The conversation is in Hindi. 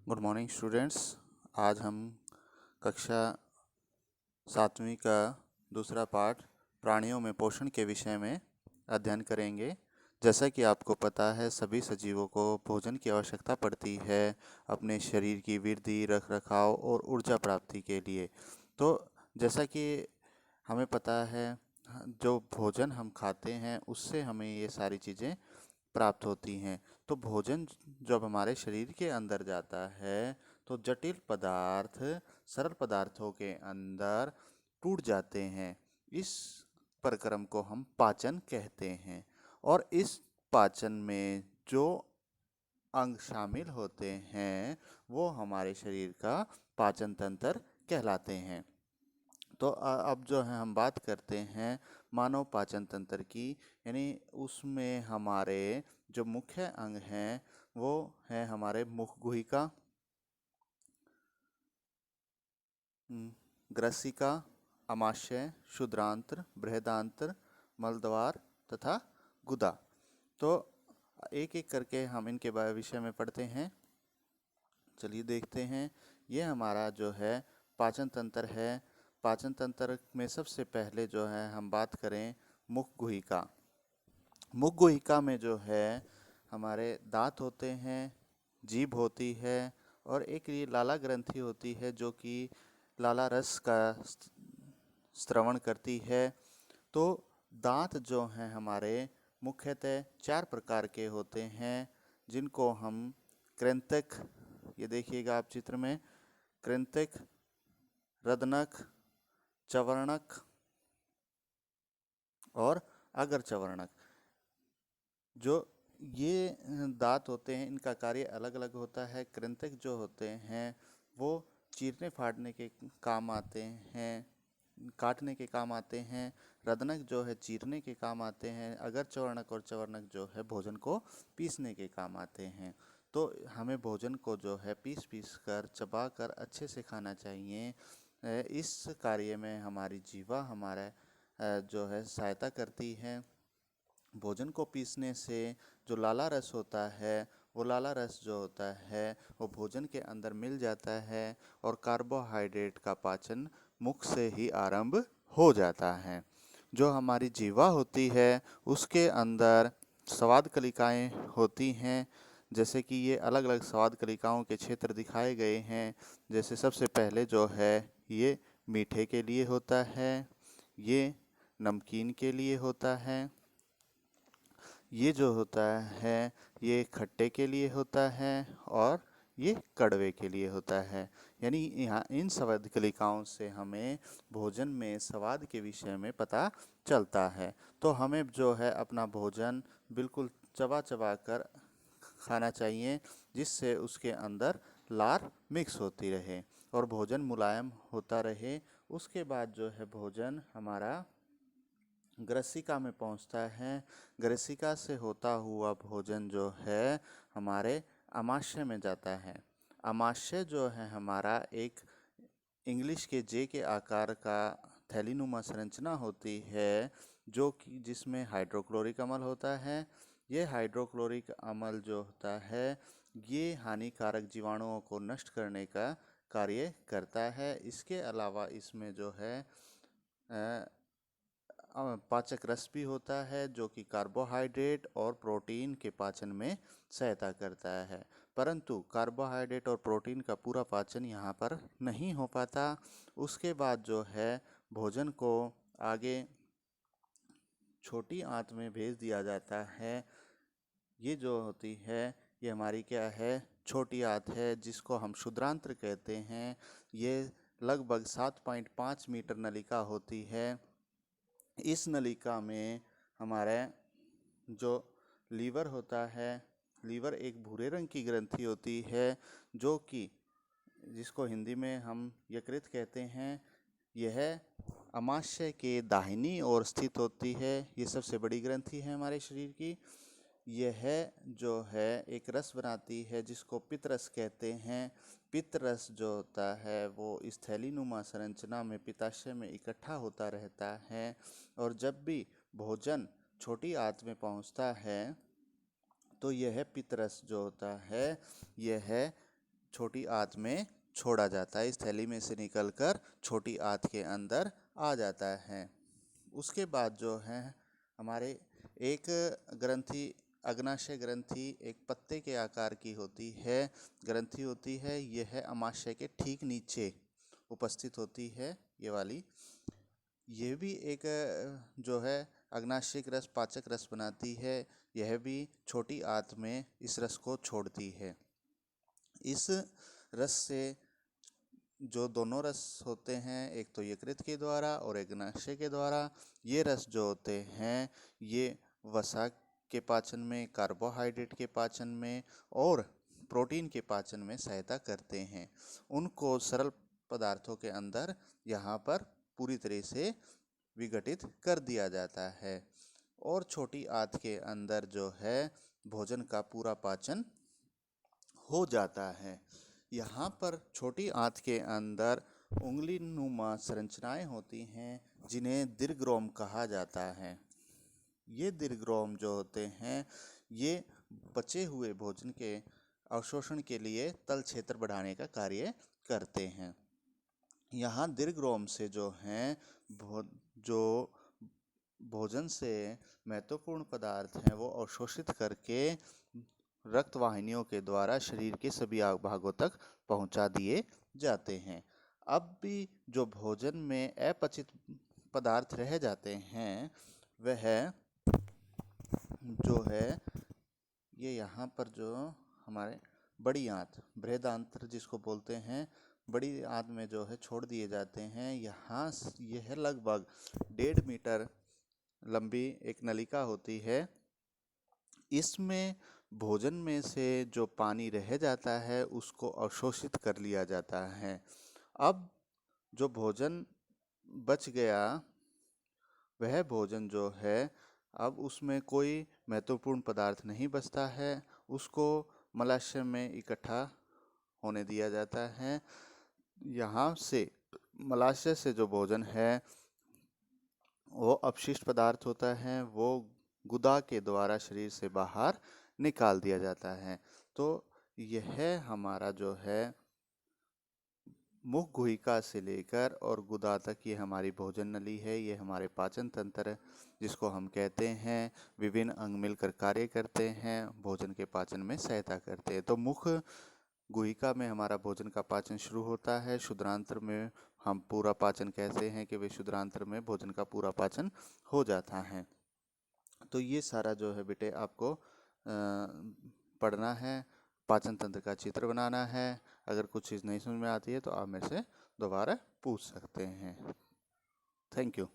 Good morning students. आज हम कक्षा 7वीं का दूसरा पाठ प्राणियों में पोषण के विषय में अध्ययन करेंगे। जैसा कि आपको पता है, सभी सजीवों को भोजन की आवश्यकता पड़ती है अपने शरीर की वृद्धि, रखरखाव और ऊर्जा प्राप्ति के लिए। तो जैसा कि हमें पता है, जो भोजन हम खाते हैं उससे हमें ये सारी चीज़ें प्राप्त होती हैं। तो भोजन जब हमारे शरीर के अंदर जाता है तो जटिल पदार्थ सरल पदार्थों के अंदर टूट जाते हैं। इस प्रक्रम को हम पाचन कहते हैं। और इस पाचन में जो अंग शामिल होते हैं वो हमारे शरीर का पाचन तंत्र कहलाते हैं। तो अब जो है हम बात करते हैं मानव पाचन तंत्र की, यानी उसमें हमारे जो मुख्य अंग हैं वो है हमारे मुख गुहिका, ग्रसिका, आमाशय, क्षुद्रांत्र, बृहदांत्र, मलद्वार तथा गुदा। तो एक एक करके हम इनके विषय में पढ़ते हैं। चलिए देखते हैं। ये हमारा जो है पाचन तंत्र है। पाचन तंत्र में सबसे पहले जो है हम बात करें मुख गुहिका। मुख गुहिका में जो है हमारे दांत होते हैं, जीभ होती है और एक ये लाला ग्रंथि होती है जो कि लाला रस का स्रवण करती है। तो दांत जो हैं हमारे मुख्यतः 4 प्रकार के होते हैं, जिनको हम कृंतक, ये देखिएगा आप चित्र में, कृंतक, रदनक, चवर्णक और अग्रचवर्णक। जो ये दांत होते हैं इनका कार्य अलग अलग होता है। कृंतक जो होते हैं वो चीरने फाड़ने के काम आते हैं, काटने के काम आते हैं। रदनक जो है चीरने के काम आते हैं। अग्रचवर्णक और चवर्णक जो है भोजन को पीसने के काम आते हैं। तो हमें भोजन को जो है पीस पीस कर चबा कर अच्छे से खाना चाहिए। इस कार्य में हमारी जीवा हमारा जो है सहायता करती है। भोजन को पीसने से जो लाला रस होता है वो लाला रस जो होता है वो भोजन के अंदर मिल जाता है और कार्बोहाइड्रेट का पाचन मुख से ही आरंभ हो जाता है। जो हमारी जीवा होती है उसके अंदर स्वाद कलिकाएं होती हैं। जैसे कि ये अलग अलग स्वाद कलिकाओं के क्षेत्र दिखाए गए हैं। जैसे सबसे पहले जो है ये मीठे के लिए होता है, ये नमकीन के लिए होता है, ये जो होता है ये खट्टे के लिए होता है और ये कड़वे के लिए होता है। यानी यहाँ इन स्वाद कलिकाओं से हमें भोजन में स्वाद के विषय में पता चलता है। तो हमें जो है अपना भोजन बिल्कुल चबा चबा कर खाना चाहिए, जिससे उसके अंदर लार मिक्स होती रहे और भोजन मुलायम होता रहे। उसके बाद जो है भोजन हमारा ग्रसिका में पहुंचता है। ग्रसिका से होता हुआ भोजन जो है हमारे आमाशय में जाता है। आमाशय जो है हमारा एक इंग्लिश के जे के आकार का थैलीनुमा संरचना होती है, जो कि जिसमें हाइड्रोक्लोरिक अम्ल होता है। ये हाइड्रोक्लोरिक अम्ल जो होता है ये हानिकारक जीवाणुओं को नष्ट करने का कार्य करता है। इसके अलावा इसमें जो है पाचक रस भी होता है, जो कि कार्बोहाइड्रेट और प्रोटीन के पाचन में सहायता करता है। परंतु कार्बोहाइड्रेट और प्रोटीन का पूरा पाचन यहाँ पर नहीं हो पाता। उसके बाद जो है भोजन को आगे छोटी आंत में भेज दिया जाता है। ये जो होती है ये हमारी क्या है, छोटी आंत है, जिसको हम क्षुद्रांत्र कहते हैं। ये लगभग 7.5 मीटर नलिका होती है। इस नलिका में हमारे जो लीवर होता है, लीवर एक भूरे रंग की ग्रंथि होती है, जो कि जिसको हिंदी में हम यकृत कहते हैं। यह अमाशय के दाहिनी ओर स्थित होती है। ये सबसे बड़ी ग्रंथि है हमारे शरीर की। यह जो है एक रस बनाती है जिसको पित्तरस कहते हैं। पित्तरस जो होता है वो इस थैलीनुमा संरचना में पित्ताशय में इकट्ठा होता रहता है और जब भी भोजन छोटी आंत में पहुंचता है तो यह पित्तरस जो होता है यह छोटी आंत में छोड़ा जाता है। इस थैली में से निकलकर छोटी आंत के अंदर आ जाता है। उसके बाद जो है हमारे एक ग्रंथि, अग्नाशय ग्रंथि एक पत्ते के आकार की होती है, ग्रंथि होती है। यह अमाशय के ठीक नीचे उपस्थित होती है, ये वाली। यह भी एक जो है अग्नाशयिक रस पाचक रस बनाती है। यह भी छोटी आंत में इस रस को छोड़ती है। इस रस से जो दोनों रस होते हैं, एक तो यकृत के द्वारा और एक अग्नाशय के द्वारा, ये रस जो होते हैं ये वसा के पाचन में, कार्बोहाइड्रेट के पाचन में और प्रोटीन के पाचन में सहायता करते हैं। उनको सरल पदार्थों के अंदर यहाँ पर पूरी तरह से विघटित कर दिया जाता है और छोटी आंत के अंदर जो है भोजन का पूरा पाचन हो जाता है। यहाँ पर छोटी आंत के अंदर उंगली नुमा संरचनाएं होती हैं जिन्हें दीर्घरोम कहा जाता है। ये दीर्घरोम जो होते हैं ये बचे हुए भोजन के अवशोषण के लिए तल क्षेत्र बढ़ाने का कार्य करते हैं। यहाँ दीर्घरोम से जो हैं जो भोजन से महत्वपूर्ण पदार्थ हैं वो अवशोषित करके रक्त वाहिनियों के द्वारा शरीर के सभी भागों तक पहुंचा दिए जाते हैं। अब भी जो भोजन में अपचित पदार्थ रह जाते हैं वह जो है ये यहाँ पर जो हमारे बड़ी आंत, बृहदांत्र जिसको बोलते हैं, बड़ी आंत में जो है छोड़ दिए जाते हैं। यहाँ यह लगभग 1.5 मीटर लंबी एक नलिका होती है। इसमें भोजन में से जो पानी रह जाता है उसको अवशोषित कर लिया जाता है। अब जो भोजन बच गया वह भोजन जो है अब उसमें कोई महत्वपूर्ण पदार्थ नहीं बचता है, उसको मलाशय में इकट्ठा होने दिया जाता है। यहाँ से मलाशय से जो भोजन है वो अपशिष्ट पदार्थ होता है, वो गुदा के द्वारा शरीर से बाहर निकाल दिया जाता है। तो यह हमारा जो है मुख गुहिका से लेकर और गुदा तक ये हमारी भोजन नली है। ये हमारे पाचन तंत्र जिसको हम कहते हैं, विभिन्न अंग मिलकर कार्य करते हैं, भोजन के पाचन में सहायता करते हैं। तो मुख गुहिका में हमारा भोजन का पाचन शुरू होता है। क्षुद्रांत्र में हम पूरा पाचन कहते हैं कि वे क्षुद्रांत्र में भोजन का पूरा पाचन हो जाता है। तो ये सारा जो है बेटे आपको पढ़ना है, पाचन तंत्र का चित्र बनाना है। अगर कुछ चीज़ नहीं समझ में आती है तो आप मेरे से दोबारा पूछ सकते हैं। Thank you.